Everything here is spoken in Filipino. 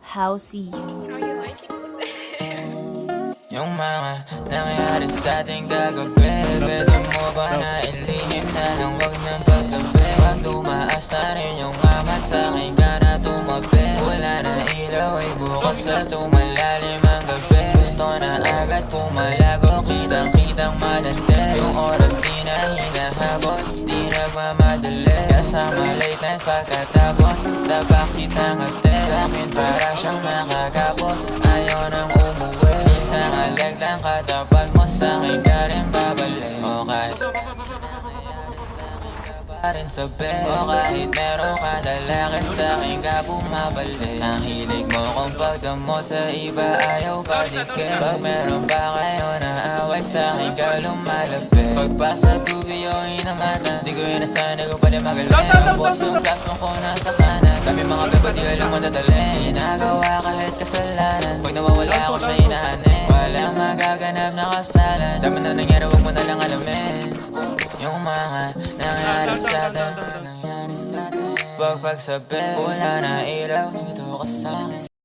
Housey. How you liking it? Yung mga nangyari sa ating kagabi, pwede mo ba na ilihim na lang wag ng pagsabi? Pag tumaas na rin yung amat sa akin ka na tumabi, wala na ilaw ay bukas sa tumalalim ang gabi. Gusto na agad pumalago, kitang malandi. Yung oras di na hinahabol, di nagmamadali. Kasama late night pagkatapos sa backseat ng ate. Sa'kin para siyang nakakapos, ayaw nang umuwi. Isang alag lang katapat mo, sa'kin ka rin babalik. O kahit pa rin sabi, o kahit meron ka lalaki, sa'kin ka bumabalik. Ang hilig mo kung pagdamo sa iba, ayaw pa dikit. Pag meron pa kayo na away, sa'kin ka lumalapit. Pagpasa tubi o inamatan, di ko inasanay kung pwede magaling. Ang boss yung plasma ko nasa kanan, kami mga beba di alam mo dadalhin. Ginagawa kahit kasalanan, pag nawawala ako siya inahanin. Walang magaganap na kasalan, dami na nangyari wag mo na lang alamin. Yung mga nangyari sa atin, wag pagsabi, wala na ilaw, dito ka sa'kin.